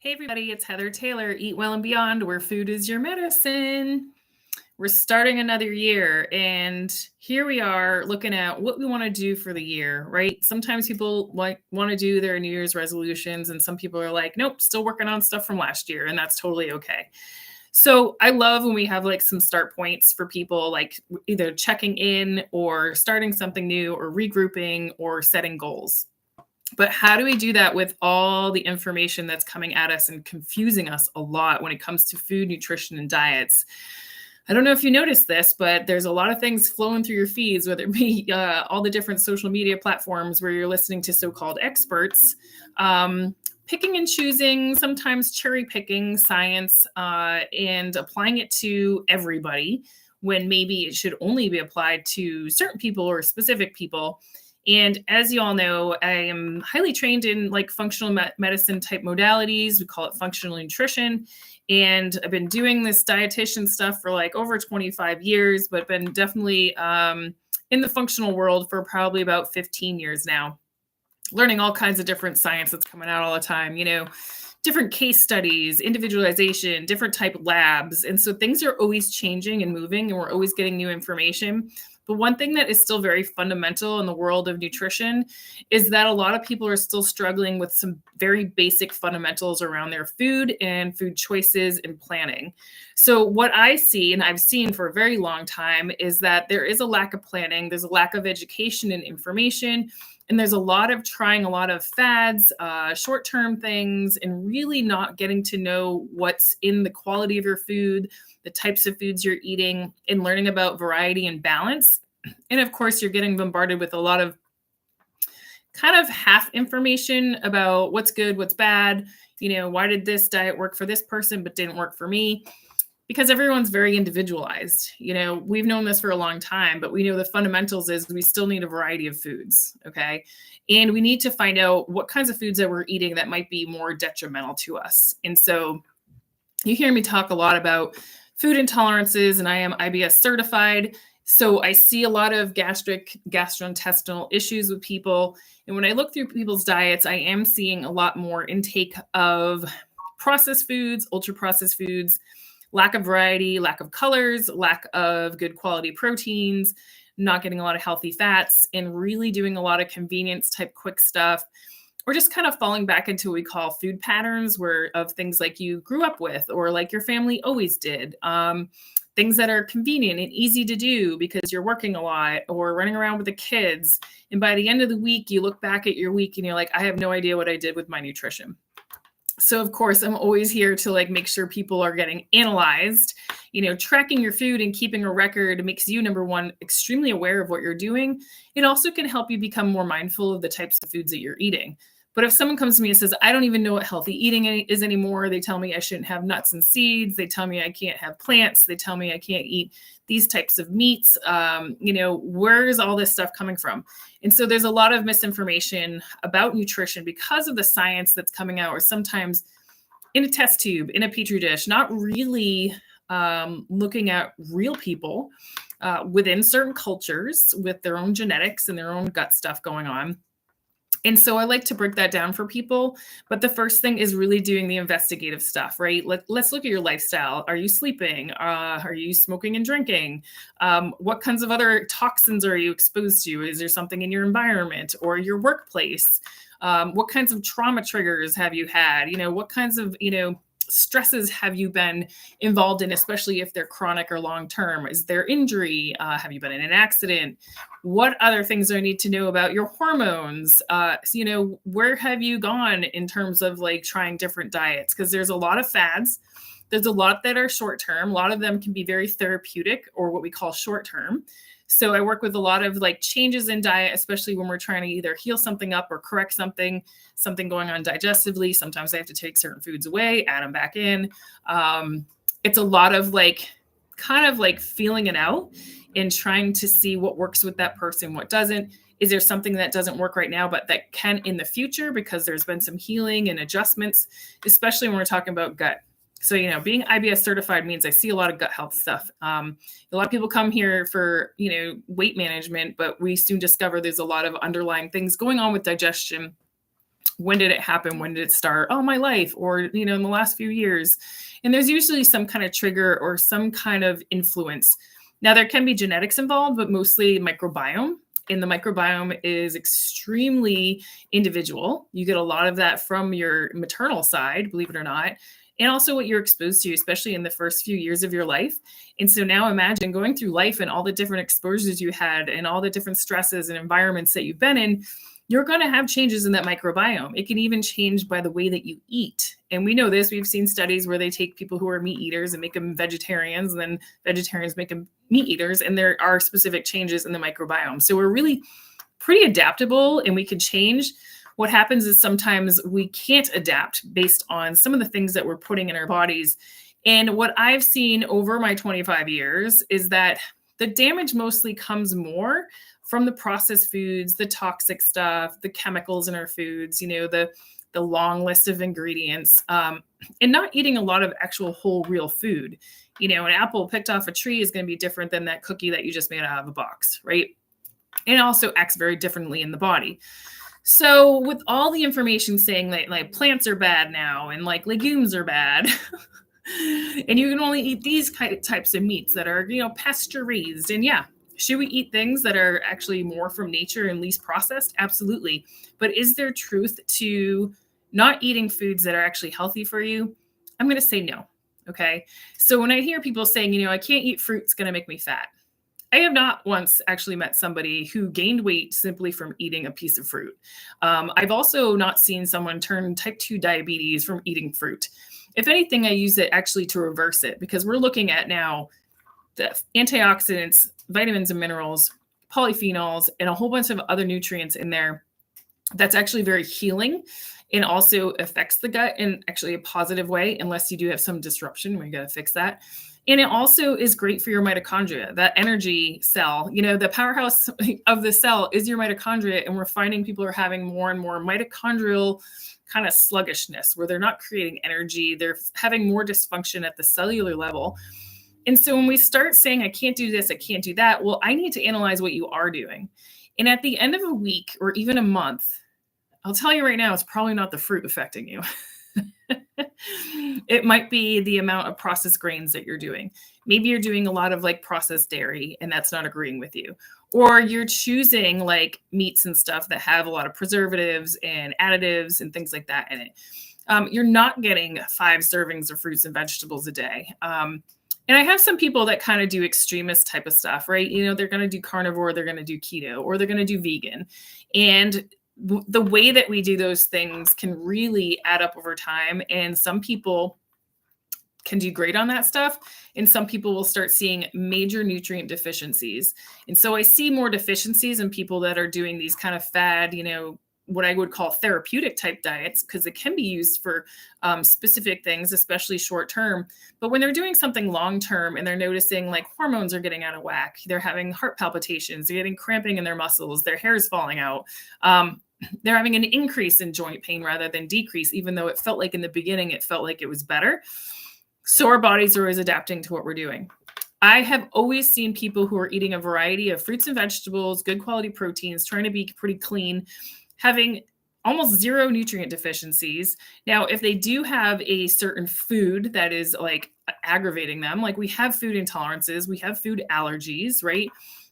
Hey everybody, it's Heather Taylor, Eat Well and Beyond, where food is your medicine. We're starting another year, and here we are looking at what we want to do for the year, right? Sometimes people want to do their New Year's resolutions, and some people are like, nope, still working on stuff from last year, and that's totally okay. So I love when we have like some start points for people, like either checking in or starting something new or regrouping or setting goals. But how do we do that with all the information that's coming at us and confusing us a lot when it comes to food, nutrition, and diets? I don't know if you noticed this, but there's a lot of things flowing through your feeds, whether it be all the different social media platforms where you're listening to so-called experts, picking and choosing, sometimes cherry picking science and applying it to everybody when maybe it should only be applied to certain people or specific people. And as you all know, I am highly trained in like functional medicine type modalities. We call it functional nutrition. And I've been doing this dietitian stuff for like over 25 years, but been definitely in the functional world for probably about 15 years now, learning all kinds of different science that's coming out all the time, different case studies, individualization, different type labs. And so things are always changing and moving, and we're always getting new information. But one thing that is still very fundamental in the world of nutrition is that a lot of people are still struggling with some very basic fundamentals around their food and food choices and planning. So what I see, and I've seen for a very long time, is that there is a lack of planning. There's a lack of education and information. And there's a lot of trying a lot of fads, short-term things, and really not getting to know what's in the quality of your food, the types of foods you're eating, and learning about variety and balance. And of course, you're getting bombarded with a lot of kind of half information about what's good, what's bad. Why did this diet work for this person but didn't work for me? Because everyone's very individualized. We've known this for a long time, but we know the fundamentals is we still need a variety of foods, okay? And we need to find out what kinds of foods that we're eating that might be more detrimental to us. And so you hear me talk a lot about food intolerances, and I am IBS certified. So I see a lot of gastrointestinal issues with people. And when I look through people's diets, I am seeing a lot more intake of processed foods, ultra-processed foods, lack of variety, lack of colors, lack of good quality proteins, not getting a lot of healthy fats, and really doing a lot of convenience type quick stuff, or just kind of falling back into what we call food patterns of things like you grew up with or like your family always did. Things that are convenient and easy to do because you're working a lot or running around with the kids. And by the end of the week, you look back at your week and you're like, I have no idea what I did with my nutrition. So of course, I'm always here to make sure people are getting analyzed. Tracking your food and keeping a record makes you, number one, extremely aware of what you're doing. It also can help you become more mindful of the types of foods that you're eating. But if someone comes to me and says, I don't even know what healthy eating is anymore, they tell me I shouldn't have nuts and seeds, they tell me I can't have plants, they tell me I can't eat these types of meats, where is all this stuff coming from? And so there's a lot of misinformation about nutrition because of the science that's coming out, or sometimes in a test tube, in a petri dish, not really looking at real people within certain cultures with their own genetics and their own gut stuff going on. And so I like to break that down for people. But the first thing is really doing the investigative stuff, right? Let's look at your lifestyle. Are you sleeping? Are you smoking and drinking? What kinds of other toxins are you exposed to? Is there something in your environment or your workplace? What kinds of trauma triggers have you had? What kinds of, stresses have you been involved in, especially if they're chronic or long-term? Is there injury? Have you been in an accident? What other things do I need to know about your hormones? Where have you gone in terms of trying different diets? Because there's a lot of fads. There's a lot that are short-term. A lot of them can be very therapeutic or what we call short-term. So I work with a lot of changes in diet, especially when we're trying to either heal something up or correct something going on digestively. Sometimes I have to take certain foods away, add them back in. It's a lot of feeling it out and trying to see what works with that person, what doesn't. Is there something that doesn't work right now, but that can in the future because there's been some healing and adjustments, especially when we're talking about gut. So, being IBS certified means I see a lot of gut health stuff. A lot of people come here for, weight management, but we soon discover there's a lot of underlying things going on with digestion When did it happen? When did it start? Oh, my life, or, in the last few years. And there's usually some kind of trigger or some kind of influence. Now, there can be genetics involved, but mostly microbiome. And the microbiome is extremely individual. You get a lot of that from your maternal side, believe it or not, and also what you're exposed to, especially in the first few years of your life. And so now imagine going through life and all the different exposures you had and all the different stresses and environments that you've been in. You're going to have changes in that microbiome. It can even change by the way that you eat. And we know this. We've seen studies where they take people who are meat eaters and make them vegetarians, and then vegetarians make them meat eaters. And there are specific changes in the microbiome. So we're really pretty adaptable, and we can change. What happens is sometimes we can't adapt based on some of the things that we're putting in our bodies. And what I've seen over my 25 years is that the damage mostly comes more from the processed foods, the toxic stuff, the chemicals in our foods, the long list of ingredients, and not eating a lot of actual whole real food. An apple picked off a tree is going to be different than that cookie that you just made out of a box, right? It also acts very differently in the body. So with all the information saying that like plants are bad now and like legumes are bad, and you can only eat these types of meats that are, pasture raised, and yeah, should we eat things that are actually more from nature and least processed? Absolutely. But is there truth to not eating foods that are actually healthy for you? I'm going to say no. Okay. So when I hear people saying, I can't eat fruit, it's going to make me fat. I have not once actually met somebody who gained weight simply from eating a piece of fruit. I've also not seen someone turn type 2 diabetes from eating fruit. If anything, I use it actually to reverse it, because we're looking at now the antioxidants, vitamins and minerals, polyphenols, and a whole bunch of other nutrients in there that's actually very healing and also affects the gut in actually a positive way, unless you do have some disruption where you got to fix that. And it also is great for your mitochondria, that energy cell. The powerhouse of the cell is your mitochondria, and we're finding people are having more and more mitochondrial kind of sluggishness where they're not creating energy. They're having more dysfunction at the cellular level. And so when we start saying, I can't do this, I can't do that, well, I need to analyze what you are doing. And at the end of a week or even a month, I'll tell you right now, it's probably not the fruit affecting you. It might be the amount of processed grains that you're doing. Maybe you're doing a lot of like processed dairy, and that's not agreeing with you. Or you're choosing like meats and stuff that have a lot of preservatives and additives and things like that in it. You're not getting 5 servings of fruits and vegetables a day. And I have some people that kind of do extremist type of stuff, right? They're going to do carnivore, they're going to do keto, or they're going to do vegan. And the way that we do those things can really add up over time. And some people can do great on that stuff. And some people will start seeing major nutrient deficiencies. And so I see more deficiencies in people that are doing these kind of fad, what I would call therapeutic type diets, because it can be used for specific things, especially short term. But when they're doing something long term and they're noticing like hormones are getting out of whack, they're having heart palpitations, they're getting cramping in their muscles, their hair is falling out. They're having an increase in joint pain rather than decrease, even though it felt like in the beginning, it felt like it was better. So our bodies are always adapting to what we're doing. I have always seen people who are eating a variety of fruits and vegetables, good quality proteins, trying to be pretty clean, having almost zero nutrient deficiencies. Now, if they do have a certain food that is like aggravating them, like we have food intolerances, we have food allergies, right?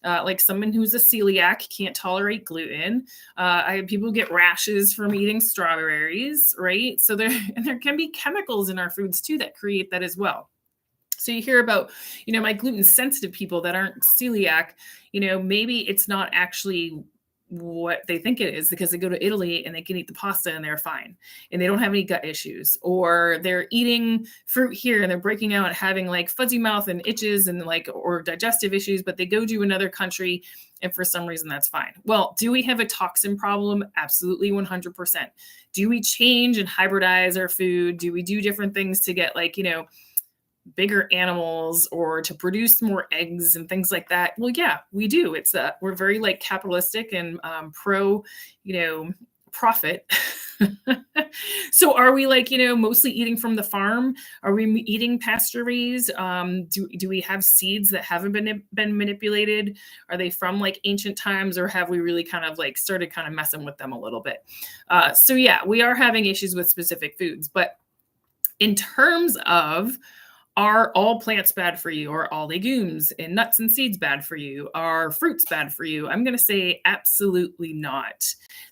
Like someone who's a celiac can't tolerate gluten. I have people who get rashes from eating strawberries, right? So there can be chemicals in our foods too that create that as well. So you hear about, my gluten sensitive people that aren't celiac, maybe it's not actually what they think it is, because they go to Italy and they can eat the pasta and they're fine and they don't have any gut issues, or they're eating fruit here and they're breaking out and having like fuzzy mouth and itches and like, or digestive issues, but they go to another country and for some reason that's fine. Well, do we have a toxin problem? Absolutely. 100%. Do we change and hybridize our food? Do we do different things to get like, bigger animals or to produce more eggs and things like that? Well, yeah, we do. We're very like capitalistic and pro, profit. So are we like, mostly eating from the farm? Are we eating pasture raised? Do we have seeds that haven't been manipulated? Are they from like ancient times, or have we really kind of like started kind of messing with them a little bit? So yeah, we are having issues with specific foods, but in terms of, are all plants bad for you? Are all legumes and nuts and seeds bad for you? Are fruits bad for you? I'm going to say absolutely not.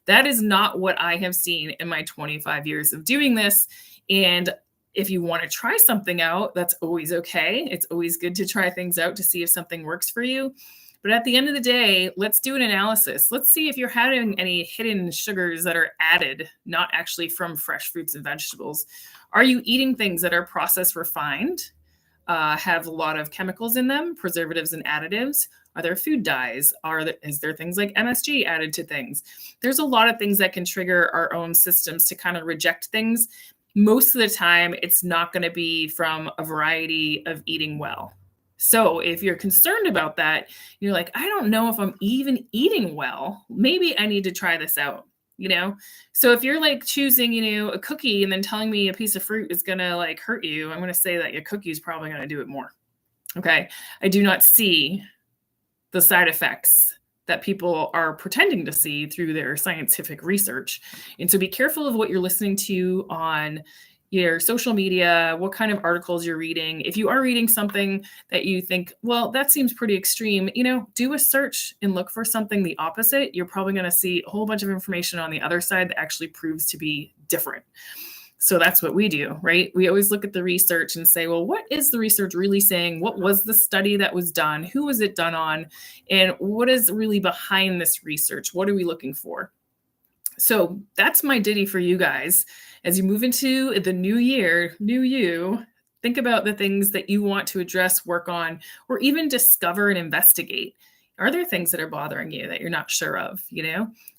That is not what I have seen in my 25 years of doing this. And if you want to try something out, that's always okay. It's always good to try things out to see if something works for you. But at the end of the day, let's do an analysis. Let's see if you're having any hidden sugars that are added, not actually from fresh fruits and vegetables. Are you eating things that are processed refined, have a lot of chemicals in them, preservatives and additives? Are there food dyes? Is there things like MSG added to things? There's a lot of things that can trigger our own systems to kind of reject things. Most of the time, it's not going to be from a variety of eating well. So if you're concerned about that, you're like, I don't know if I'm even eating well. Maybe I need to try this out. So if you're like choosing, a cookie and then telling me a piece of fruit is going to like hurt you, I'm going to say that your cookie is probably going to do it more. Okay. I do not see the side effects that people are pretending to see through their scientific research. And so be careful of what you're listening to on your social media, what kind of articles you're reading. If you are reading something that you think, well, that seems pretty extreme, do a search and look for something the opposite. You're probably going to see a whole bunch of information on the other side that actually proves to be different. So that's what we do, right? We always look at the research and say, well, what is the research really saying? What was the study that was done? Who was it done on? And what is really behind this research? What are we looking for? So that's my ditty for you guys. As you move into the new year, new you, think about the things that you want to address, work on, or even discover and investigate. Are there things that are bothering you that you're not sure of?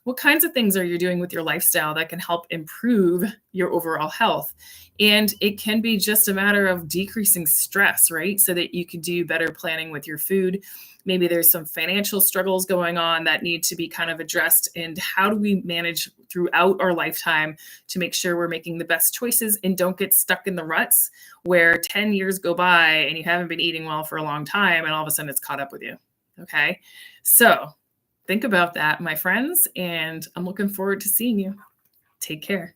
What kinds of things are you doing with your lifestyle that can help improve your overall health? And it can be just a matter of decreasing stress, right? So that you can do better planning with your food. Maybe there's some financial struggles going on that need to be kind of addressed. And how do we manage throughout our lifetime to make sure we're making the best choices and don't get stuck in the ruts where 10 years go by and you haven't been eating well for a long time and all of a sudden it's caught up with you. Okay. So think about that, my friends, and I'm looking forward to seeing you. Take care.